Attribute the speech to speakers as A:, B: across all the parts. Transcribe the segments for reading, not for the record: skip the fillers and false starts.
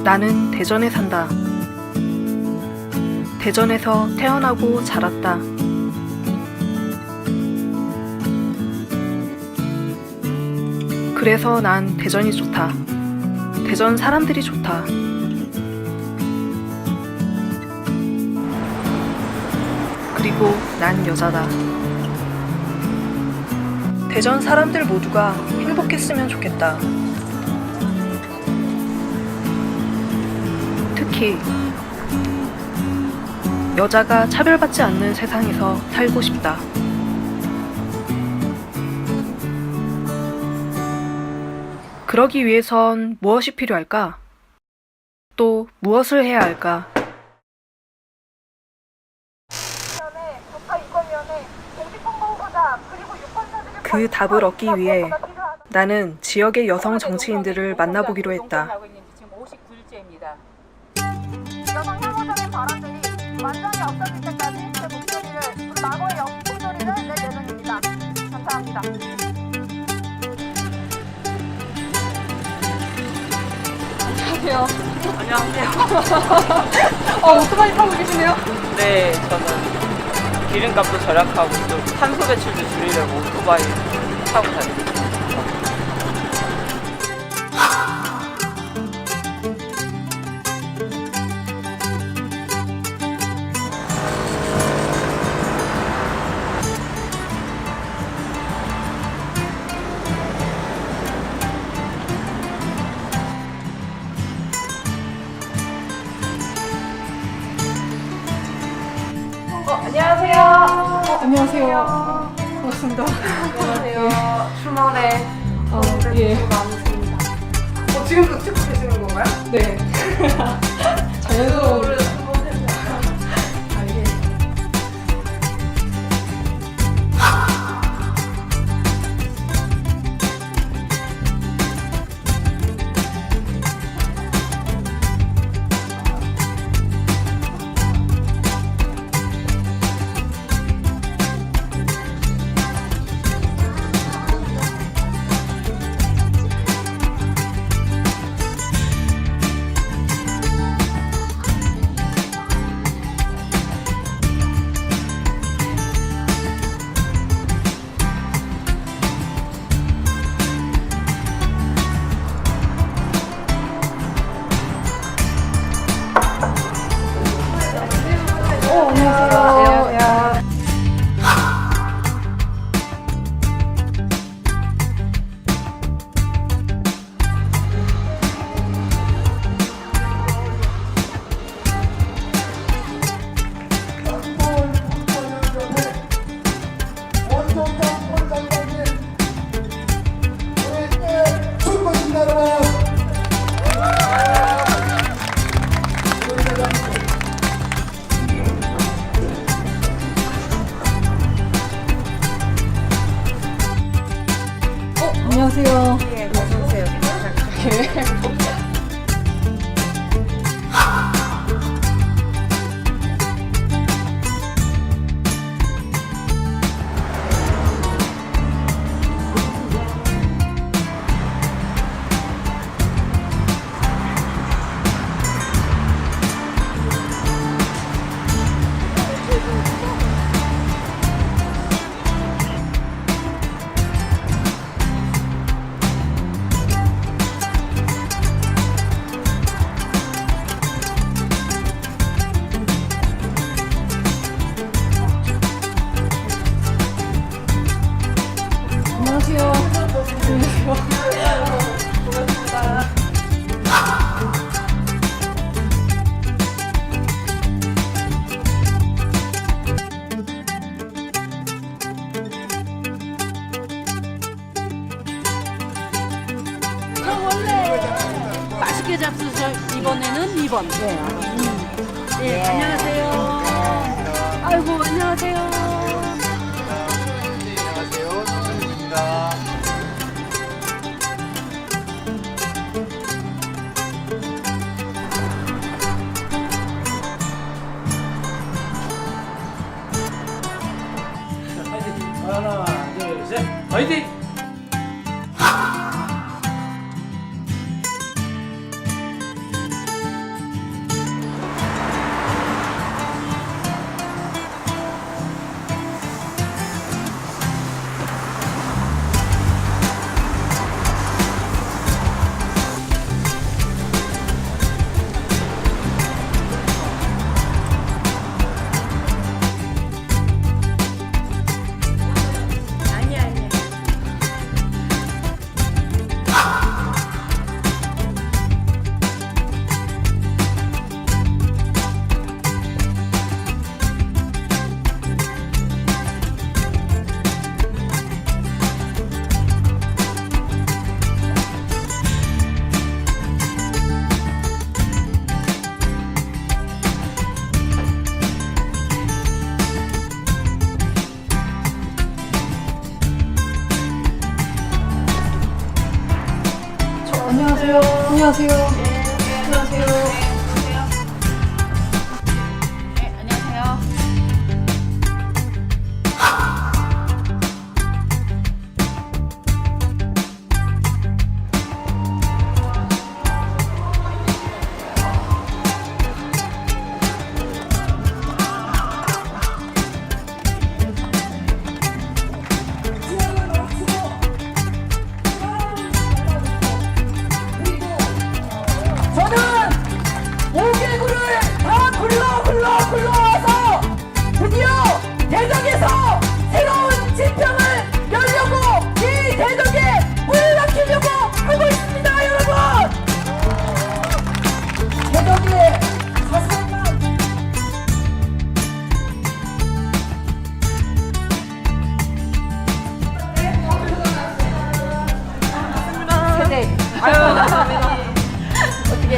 A: 나는 대전에 산다. 대전에서 태어나고 자랐다. 그래서 난 대전이 좋다. 대전 사람들이 좋다. 그리고 난 여자다. 대전 사람들 모두가 행복했으면 좋겠다. 특히 여자가 차별받지 않는 세상에서 살고 싶다. 그러기 위해선 무엇이 필요할까? 또 무엇을 해야 할까? 그 답을 얻기 위해 나는 지역의 여성 정치인들을 만나보기로 했다.
B: 여성 혐오적인 발언들이 완전히 없어질 때까지 제 목소리를, 과거의 목소리를 낼 예정입니다. 감사합니다.
C: 안녕하세요.
D: 안녕하세요.
C: 오토바이 타고 계시네요?
D: 네, 저는 기름값도 절약하고 또 탄소 배출도 줄이려고 오토바이 타고 다닙니다.
C: 안녕하세요. 안녕하세요. 반갑습니다.
B: 안녕하세요. 주말에
C: 예.
B: 많습니다. 지금도 찍고 계시는 건가요?
C: 네. 자연스러운. 안녕하세요. 야. 안녕하세요.
D: 예, 어서오세요.
C: 안녕하세요.
E: 맛있게 잡수셔. 이번에는 2번. 네, 안녕하세요. 아이고, 안녕하세요.
F: 안녕하세요. 정선입니다. 하나, 둘, 셋, 화이팅!
C: 안녕하세요. 안녕하세요.
G: 저는 5개구를 다 굴러와서 드디어 대덕에서 새로운 지평을 열려고 이 대덕에 물을 남기려고 하고 있습니다, 여러분. 대덕의 사상만 세대 어떻게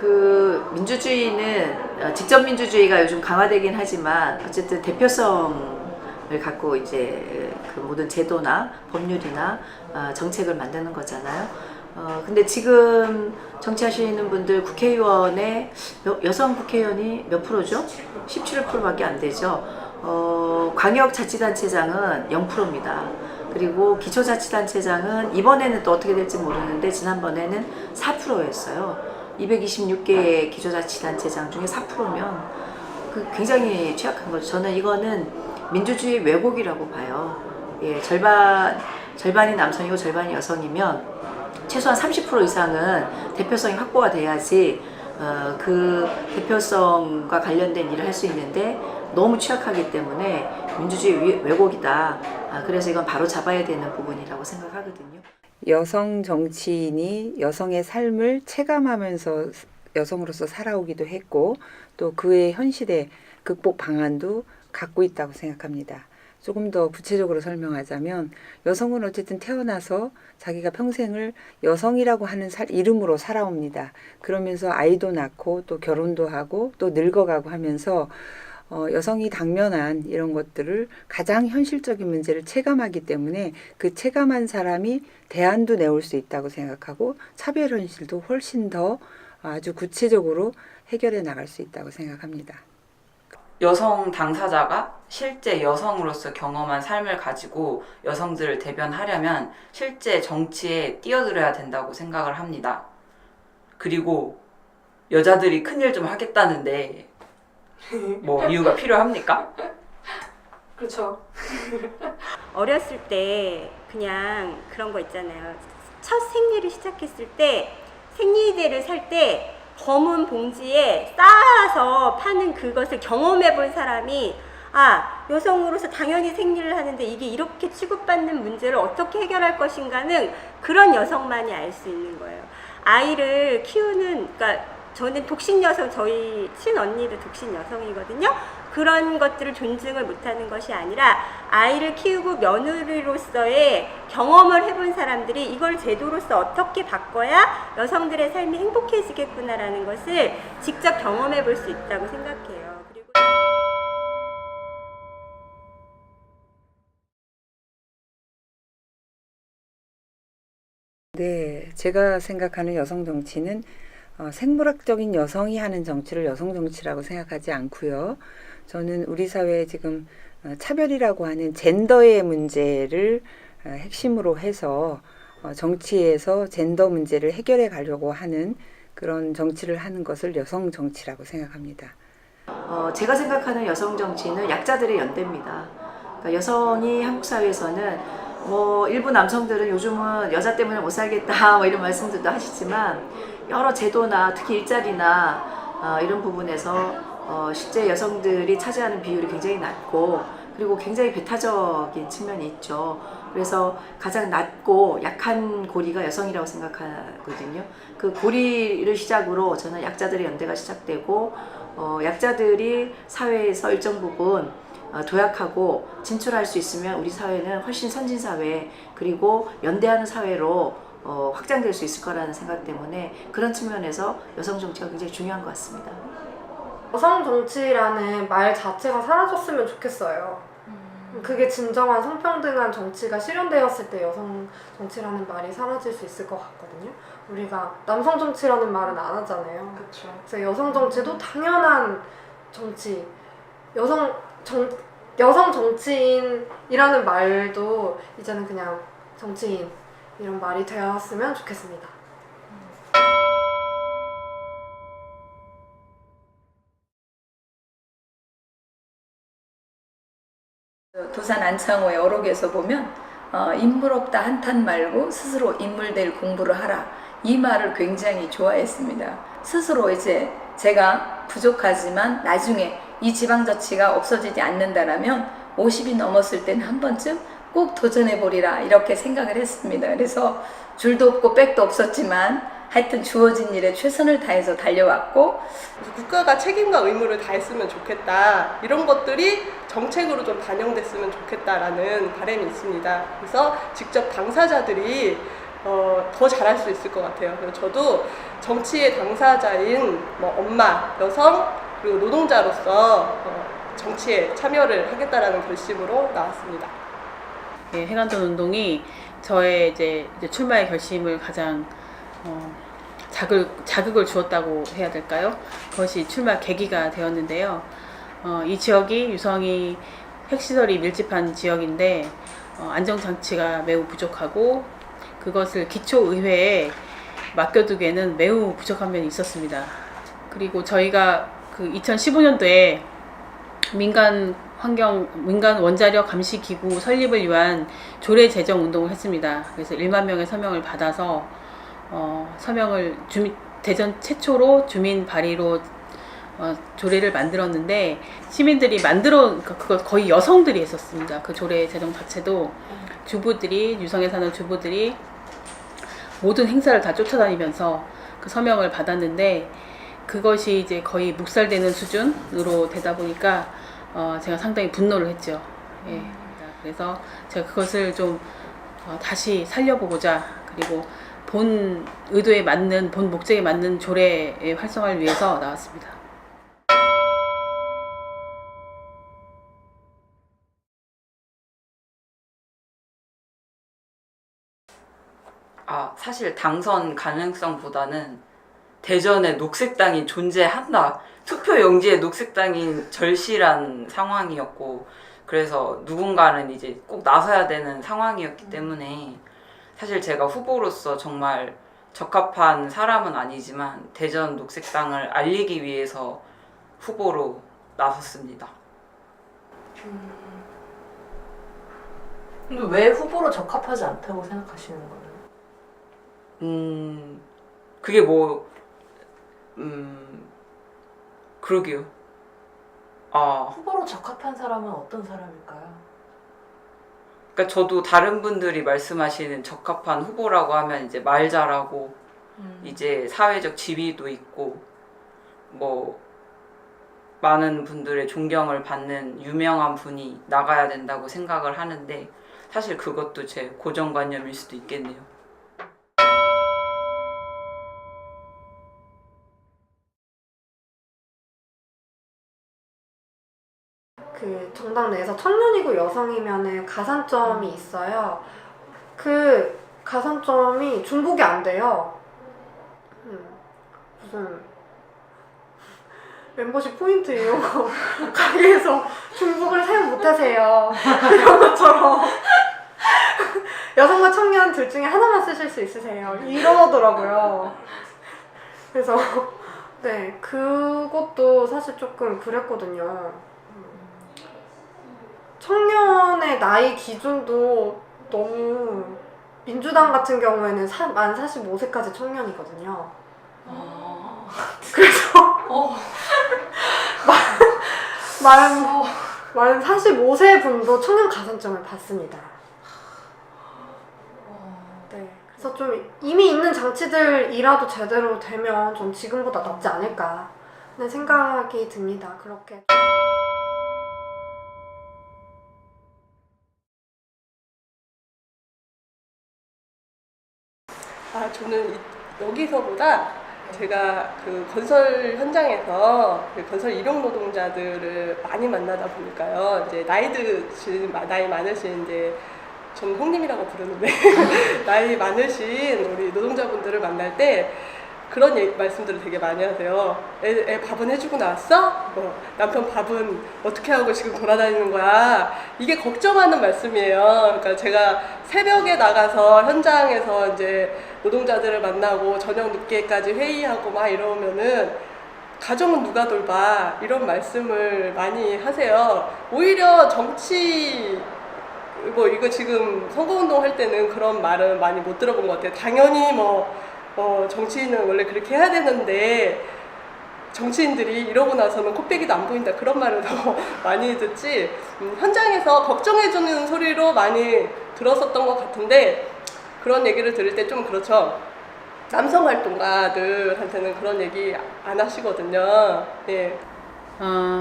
H: 그 민주주의는 직접 민주주의가 요즘 강화되긴 하지만 어쨌든 대표성을 갖고 이제 그 모든 제도나 법률이나 정책을 만드는 거잖아요. 근데 지금 정치하시는 분들 국회의원의 여성 국회의원이 몇 프로죠? 17%밖에 안 되죠. 광역자치단체장은 0%입니다. 그리고 기초자치단체장은 이번에는 또 어떻게 될지 모르는데 지난번에는 4%였어요. 226개의 기초자치단체장 중에 4%면 굉장히 취약한 거죠. 저는 이거는 민주주의 왜곡이라고 봐요. 예, 절반이 남성이고 절반이 여성이면 최소한 30% 이상은 대표성이 확보가 돼야지 그 대표성과 관련된 일을 할 수 있는데 너무 취약하기 때문에 민주주의 왜곡이다. 그래서 이건 바로 잡아야 되는 부분이라고 생각하거든요.
I: 여성 정치인이 여성의 삶을 체감하면서 여성으로서 살아오기도 했고 또 그의 현실의 극복 방안도 갖고 있다고 생각합니다. 조금 더 구체적으로 설명하자면 여성은 어쨌든 태어나서 자기가 평생을 여성이라고 하는 이름으로 살아옵니다. 그러면서 아이도 낳고 또 결혼도 하고 또 늙어가고 하면서 여성이 당면한 이런 것들을 가장 현실적인 문제를 체감하기 때문에 그 체감한 사람이 대안도 내올 수 있다고 생각하고 차별 현실도 훨씬 더 아주 구체적으로 해결해 나갈 수 있다고 생각합니다.
D: 여성 당사자가 실제 여성으로서 경험한 삶을 가지고 여성들을 대변하려면 실제 정치에 뛰어들어야 된다고 생각을 합니다. 그리고 여자들이 큰일 좀 하겠다는데 뭐 이유가 필요합니까?
C: 그렇죠.
J: 어렸을 때 그냥 그런 거 있잖아요. 첫 생리를 시작했을 때 생리대를 살 때 검은 봉지에 쌓아서 파는 그것을 경험해 본 사람이 여성으로서 당연히 생리를 하는데 이게 이렇게 취급받는 문제를 어떻게 해결할 것인가는 그런 여성만이 알 수 있는 거예요. 아이를 키우는, 그러니까 저는 독신 여성, 저희 친언니도 독신 여성이거든요. 그런 것들을 존중을 못하는 것이 아니라 아이를 키우고 며느리로서의 경험을 해본 사람들이 이걸 제도로서 어떻게 바꿔야 여성들의 삶이 행복해지겠구나라는 것을 직접 경험해 볼 수 있다고 생각해요. 그리고
I: 네, 제가 생각하는 여성 정치는 생물학적인 여성이 하는 정치를 여성 정치라고 생각하지 않고요. 저는 우리 사회에 지금 차별이라고 하는 젠더의 문제를 핵심으로 해서 정치에서 젠더 문제를 해결해 가려고 하는 그런 정치를 하는 것을 여성 정치라고 생각합니다.
H: 제가 생각하는 여성 정치는 약자들의 연대입니다. 그러니까 여성이 한국 사회에서는 뭐 일부 남성들은 요즘은 여자 때문에 못 살겠다 뭐 이런 말씀들도 하시지만 여러 제도나 특히 일자리나 이런 부분에서 실제 여성들이 차지하는 비율이 굉장히 낮고 그리고 굉장히 배타적인 측면이 있죠. 그래서 가장 낮고 약한 고리가 여성이라고 생각하거든요. 그 고리를 시작으로 저는 약자들의 연대가 시작되고 약자들이 사회에서 일정 부분 도약하고 진출할 수 있으면 우리 사회는 훨씬 선진 사회 그리고 연대하는 사회로 확장될 수 있을 거라는 생각 때문에 그런 측면에서 여성 정치가 굉장히 중요한 것 같습니다.
C: 여성 정치라는 말 자체가 사라졌으면 좋겠어요. 그게 진정한 성평등한 정치가 실현되었을 때 여성 정치라는 말이 사라질 수 있을 것 같거든요. 우리가 남성 정치라는 말은 안 하잖아요.
A: 그렇죠.
C: 그래서 여성 정치도 당연한 정치, 여성 정치인이라는 말도 이제는 그냥 정치인 이런 말이 되었으면 좋겠습니다.
K: 도산 안창호의 어록에서 보면 인물 없다 한탄 말고 스스로 인물될 공부를 하라, 이 말을 굉장히 좋아했습니다. 스스로 이제 제가 부족하지만 나중에 이 지방자치가 없어지지 않는다라면 50이 넘었을 때는 한 번쯤 꼭 도전해보리라 이렇게 생각을 했습니다. 그래서 줄도 없고 백도 없었지만 하여튼 주어진 일에 최선을 다해서 달려왔고,
L: 국가가 책임과 의무를 다했으면 좋겠다, 이런 것들이 정책으로 좀 반영됐으면 좋겠다라는 바람이 있습니다. 그래서 직접 당사자들이 더 잘할 수 있을 것 같아요. 그래서 저도 정치의 당사자인 엄마, 여성, 그리고 노동자로서 정치에 참여를 하겠다라는 결심으로 나왔습니다.
D: 예, 해관전 운동이 저의 이제 출마의 결심을 가장 자극을 주었다고 해야 될까요? 그것이 출마 계기가 되었는데요. 이 지역이 유성이 핵시설이 밀집한 지역인데 안정장치가 매우 부족하고 그것을 기초의회에 맡겨두기에는 매우 부족한 면이 있었습니다. 그리고 저희가 그 2015년도에 민간 원자력 감시 기구 설립을 위한 조례 제정 운동을 했습니다. 그래서 1만 명의 서명을 받아서 서명을 대전 최초로 주민 발의로 조례를 만들었는데, 시민들이 그거 거의 여성들이 했었습니다. 그 조례 제정 자체도 주부들이, 유성에 사는 주부들이 모든 행사를 다 쫓아다니면서 그 서명을 받았는데, 그것이 이제 거의 묵살되는 수준으로 되다 보니까 제가 상당히 분노를 했죠. 예. 그래서 제가 그것을 좀 다시 살려보고자, 그리고 본 의도에 맞는, 본 목적에 맞는 조례의 활성화를 위해서 나왔습니다.
M: 사실 당선 가능성보다는 대전에 녹색당이 존재한다, 투표 용지에 녹색당이 절실한 상황이었고, 그래서 누군가는 이제 꼭 나서야 되는 상황이었기 때문에 사실 제가 후보로서 정말 적합한 사람은 아니지만 대전 녹색당을 알리기 위해서 후보로 나섰습니다.
G: 근데 왜 후보로 적합하지 않다고 생각하시는 거예요?
M: 그게 그러게요.
G: 후보로 적합한 사람은 어떤 사람일까요?
M: 그러니까 저도 다른 분들이 말씀하시는 적합한 후보라고 하면 이제 말 잘하고 이제 사회적 지위도 있고 많은 분들의 존경을 받는 유명한 분이 나가야 된다고 생각을 하는데, 사실 그것도 제 고정관념일 수도 있겠네요.
C: 그 정당 내에서 청년이고 여성이면은 가산점이 있어요. 그 가산점이 중복이 안 돼요. 무슨 멤버십 포인트 이런 거 가게에서 중복을 사용 못하세요 이런 것처럼 여성과 청년 둘 중에 하나만 쓰실 수 있으세요 이러더라고요. 그래서 네, 그것도 사실 조금 그랬거든요. 청년의 나이 기준도 너무, 민주당 같은 경우에는 만 45세까지 청년이거든요. 그래서 만 45세 분도 청년 가산점을 받습니다. 네, 그래서 좀 이미 있는 장치들이라도 제대로 되면 좀 지금보다 낫지 않을까 생각이 듭니다. 그렇게.
L: 저는 여기서보다 제가 그 건설 현장에서 그 건설 일용 노동자들을 많이 만나다 보니까요. 이제 나이 많으신 이제 전 형님이라고 부르는데 나이 많으신 우리 노동자분들을 만날 때 그런 말씀들을 되게 많이 하세요. 애 밥은 해주고 나왔어? 남편 밥은 어떻게 하고 지금 돌아다니는 거야? 이게 걱정하는 말씀이에요. 그러니까 제가 새벽에 나가서 현장에서 이제 노동자들을 만나고 저녁 늦게까지 회의하고 막 이러면은 가정은 누가 돌봐? 이런 말씀을 많이 하세요. 오히려 정치 이거 지금 선거운동 할 때는 그런 말은 많이 못 들어본 것 같아요. 당연히 정치인은 원래 그렇게 해야 되는데 정치인들이 이러고 나서는 코빼기도 안 보인다 그런 말을 더 많이 듣지 현장에서 걱정해주는 소리로 많이 들었었던 것 같은데 그런 얘기를 들을 때 좀 그렇죠. 남성 활동가들한테는 그런 얘기 안 하시거든요. 네.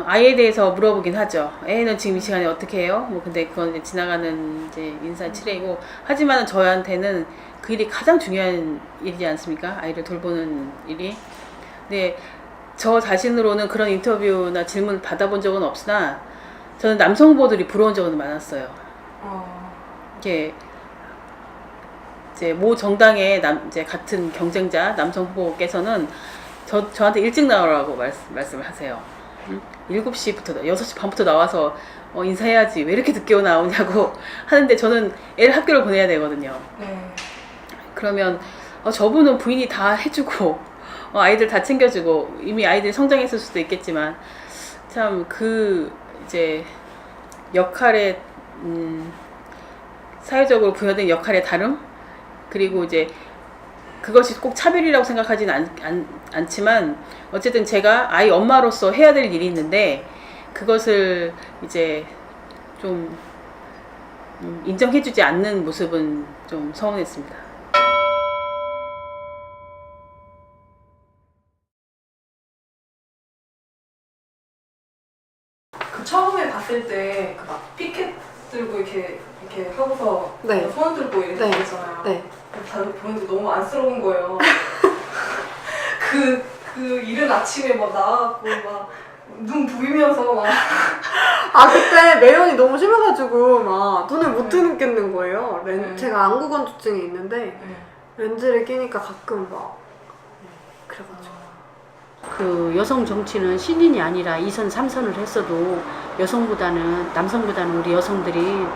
D: 아이에 대해서 물어보긴 하죠. 애는 지금 이 시간에 어떻게 해요? 근데 그건 이제 지나가는 이제 인사치레이고 하지만 저한테는 그 일이 가장 중요한 일이지 않습니까? 아이를 돌보는 일이. 근데 저 자신으로는 그런 인터뷰나 질문을 받아본 적은 없으나 저는 남성 후보들이 부러운 적은 많았어요. 이게 이제 모 정당의 이제 같은 경쟁자 남성 후보께서는 저한테 일찍 나오라고 말씀을 하세요. 7시부터 6시 반부터 나와서 인사해야지 왜 이렇게 늦게 나오냐고 하는데 저는 애를 학교를 보내야 되거든요. 그러면 저분은 부인이 다 해주고 아이들 다 챙겨주고 이미 아이들이 성장했을 수도 있겠지만 참 이제 역할의 사회적으로 부여된 역할의 다름 그리고 이제 그것이 꼭 차별이라고 생각하지는 않지만 어쨌든 제가 아이 엄마로서 해야 될 일이 있는데 그것을 이제 좀 인정해주지 않는 모습은 좀 서운했습니다.
A: 그 처음에 봤을 때 그 막 피켓 들고 이렇게 하고서 손 들고 이렇게 있잖아요. 다들 보는데 너무 안쓰러운 거예요. 그 이른 아침에 막 나와갖고 막 눈 부이면서 막
C: 그때 매연이 너무 심해가지고 막 눈을 못 뜨겠는 거예요. 제가 안구건조증이 있는데 렌즈를 끼니까 가끔 막 그래가지고
E: 그 여성 정치는 신인이 아니라 2선, 3선을 했어도 남성보다는 우리 여성들이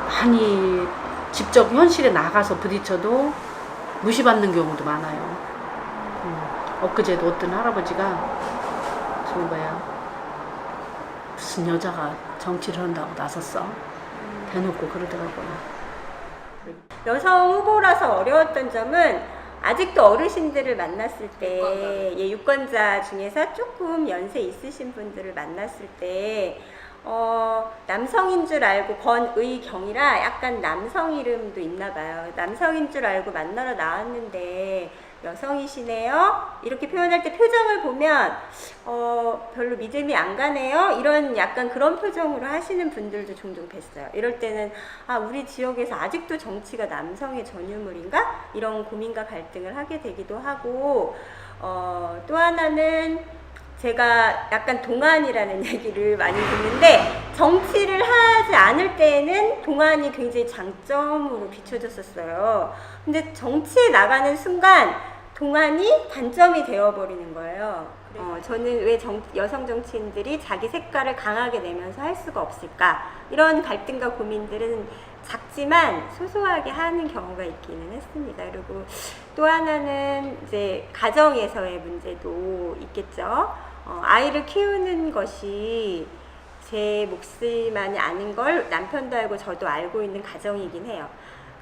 E: 많이 직접 현실에 나가서 부딪혀도 무시받는 경우도 많아요. 엊그제도 어떤 할아버지가 무슨 여자가 정치를 한다고 나섰어? 대놓고 그러더라고요.
J: 여성 후보라서 어려웠던 점은 아직도 어르신들을 만났을 때 유권자 중에서 조금 연세 있으신 분들을 만났을 때 남성인 줄 알고 권의경이라 약간 남성 이름도 있나 봐요. 남성인 줄 알고 만나러 나왔는데 여성이시네요? 이렇게 표현할 때 표정을 보면 별로 믿음이 안 가네요? 이런 약간 그런 표정으로 하시는 분들도 종종 뵀어요. 이럴 때는 우리 지역에서 아직도 정치가 남성의 전유물인가? 이런 고민과 갈등을 하게 되기도 하고 또 하나는 제가 약간 동안이라는 얘기를 많이 듣는데 정치를 하지 않을 때에는 동안이 굉장히 장점으로 비춰졌었어요. 근데 정치에 나가는 순간 동안이 단점이 되어버리는 거예요. 저는 왜 여성 정치인들이 자기 색깔을 강하게 내면서 할 수가 없을까? 이런 갈등과 고민들은 작지만 소소하게 하는 경우가 있기는 했습니다. 그리고 또 하나는 이제 가정에서의 문제도 있겠죠. 아이를 키우는 것이 제 몫만이 아닌 걸 남편도 알고 저도 알고 있는 가정이긴 해요.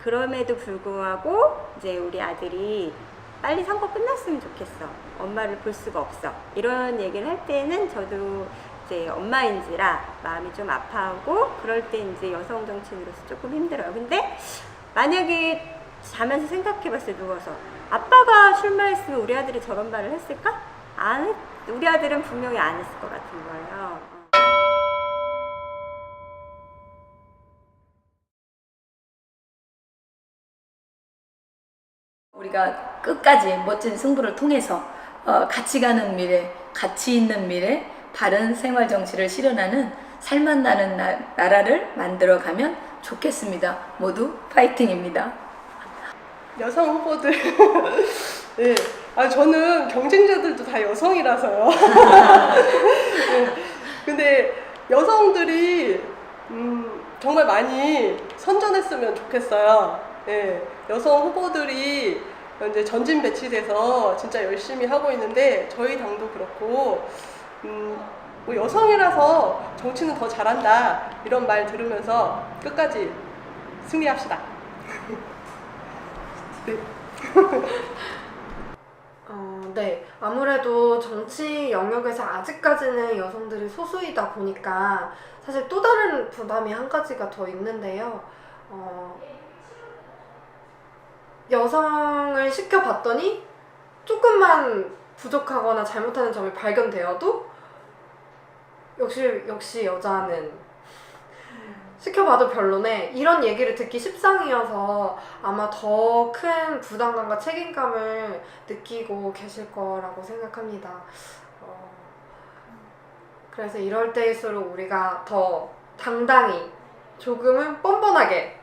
J: 그럼에도 불구하고 이제 우리 아들이 빨리 선거 끝났으면 좋겠어. 엄마를 볼 수가 없어. 이런 얘기를 할 때는 저도 이제 엄마인지라 마음이 좀 아파하고 그럴 때 이제 여성 정치인으로서 조금 힘들어요. 근데 만약에 자면서 생각해봤어요. 누워서 아빠가 출마했으면 우리 아들이 저런 말을 했을까? 안 우리 아들은 분명히 안 했을 것 같은 거예요.
K: 우리가 끝까지 멋진 승부를 통해서 같이 가는 미래, 가치 있는 미래, 바른 생활 정치를 실현하는 살맛나는 나라를 만들어가면 좋겠습니다. 모두 파이팅입니다.
L: 여성 후보들 네. 저는 경쟁자들도 다 여성이라서요. 네. 근데 여성들이 정말 많이 선전했으면 좋겠어요. 네. 여성 후보들이 이제 전진 배치돼서 진짜 열심히 하고 있는데 저희 당도 그렇고 뭐 여성이라서 정치는 더 잘한다 이런 말 들으면서 끝까지 승리합시다. 네.
C: 네. 아무래도 정치 영역에서 아직까지는 여성들이 소수이다 보니까 사실 또 다른 부담이 한 가지가 더 있는데요. 여성을 시켜봤더니 조금만 부족하거나 잘못하는 점이 발견되어도 역시 여자는 시켜봐도 별로네 이런 얘기를 듣기 십상이어서 아마 더 큰 부담감과 책임감을 느끼고 계실 거라고 생각합니다. 그래서 이럴 때일수록 우리가 더 당당히 조금은 뻔뻔하게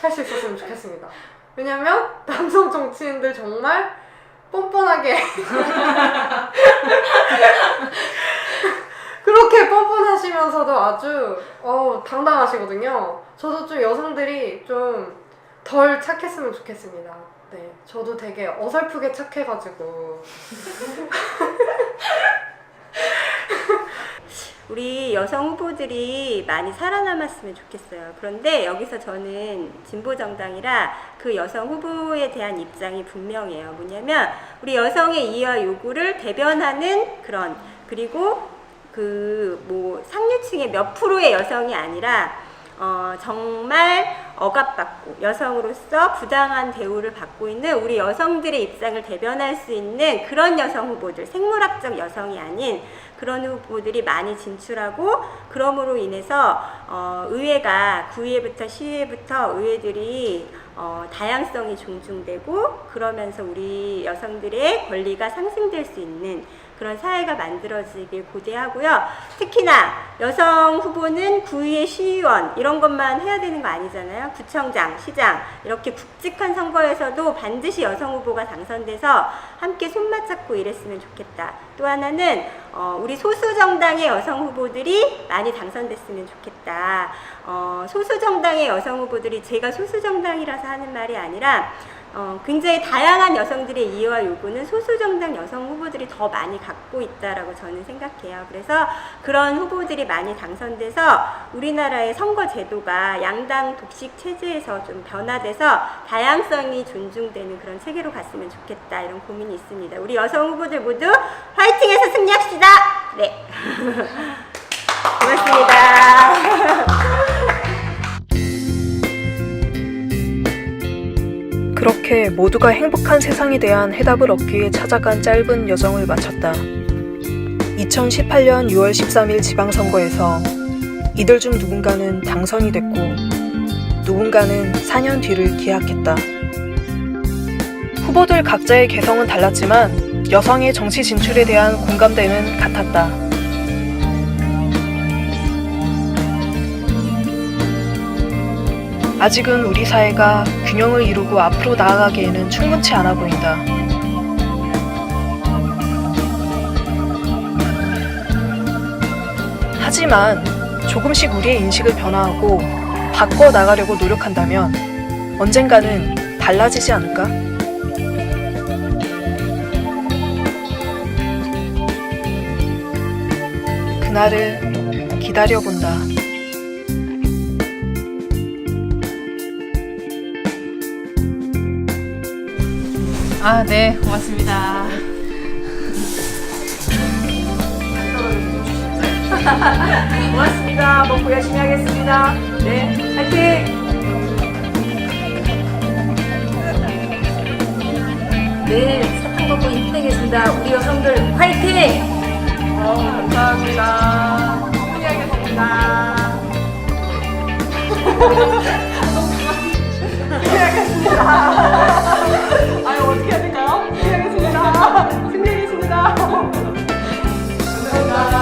C: 할 수 있었으면 좋겠습니다. 왜냐면 남성 정치인들 정말 뻔뻔하게 그렇게 뻔뻔하시면서도 아주 당당하시거든요. 저도 좀 여성들이 좀 덜 착했으면 좋겠습니다. 네, 저도 되게 어설프게 착해가지고
J: 우리 여성 후보들이 많이 살아남았으면 좋겠어요. 그런데 여기서 저는 진보정당이라 그 여성 후보에 대한 입장이 분명해요. 뭐냐면 우리 여성의 이해와 요구를 대변하는 그리고 상류층의 몇 프로의 여성이 아니라 정말 억압받고 여성으로서 부당한 대우를 받고 있는 우리 여성들의 입장을 대변할 수 있는 그런 여성 후보들, 생물학적 여성이 아닌 그런 후보들이 많이 진출하고 그럼으로 인해서 의회가 구의회부터 시의회부터 의회들이 다양성이 존중되고 그러면서 우리 여성들의 권리가 상승될 수 있는 그런 사회가 만들어지길 고대하고요. 특히나 여성 후보는 구의회 시의원 이런 것만 해야 되는 거 아니잖아요. 구청장, 시장 이렇게 굵직한 선거에서도 반드시 여성 후보가 당선돼서 함께 손맞잡고 일했으면 좋겠다. 또 하나는 우리 소수 정당의 여성 후보들이 많이 당선됐으면 좋겠다. 소수 정당의 여성 후보들이 제가 소수 정당이라서 하는 말이 아니라 굉장히 다양한 여성들의 이해와 요구는 소수정당 여성 후보들이 더 많이 갖고 있다라고 저는 생각해요. 그래서 그런 후보들이 많이 당선돼서 우리나라의 선거 제도가 양당 독식 체제에서 좀 변화돼서 다양성이 존중되는 그런 체계로 갔으면 좋겠다 이런 고민이 있습니다. 우리 여성 후보들 모두 화이팅해서 승리합시다. 네. 고맙습니다.
N: 그렇게 모두가 행복한 세상에 대한 해답을 얻기 위해 찾아간 짧은 여정을 마쳤다. 2018년 6월 13일 지방선거에서 이들 중 누군가는 당선이 됐고 누군가는 4년 뒤를 기약했다. 후보들 각자의 개성은 달랐지만 여성의 정치 진출에 대한 공감대는 같았다. 아직은 우리 사회가 균형을 이루고 앞으로 나아가기에는 충분치 않아 보인다. 하지만 조금씩 우리의 인식을 변화하고 바꿔 나가려고 노력한다면 언젠가는 달라지지 않을까? 그날을 기다려본다.
D: 네, 고맙습니다.
H: 고맙습니다. 먹고 열심히 하겠습니다. 네, 화이팅! 네, 사탕
J: 먹고 힘내겠습니다. 우리 여성들 화이팅!
L: 감사합니다. 승리하겠습니다. 승리하겠습니다. 아유, 어떻게 해야 될까요? 승리하겠습니다. 승리하겠습니다. 감사합니다.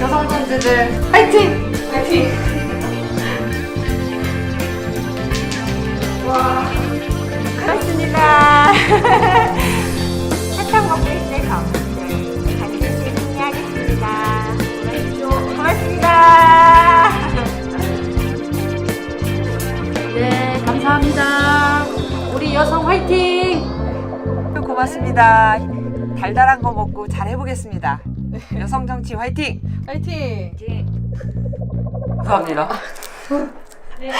C: 여성 동지들 화이팅!
L: 파이팅!
J: 와, 그렇습니다. 사탕 먹고 힘내서 반드시 승리하겠습니다. 고맙습니다.
E: 네, 감사합니다. 우리 여성 화이팅!
I: 고맙습니다. 달달한 거 먹고 잘 해보겠습니다. 여성 정치 화이팅!
A: 파이팅!
M: 감사합니다.
A: 네.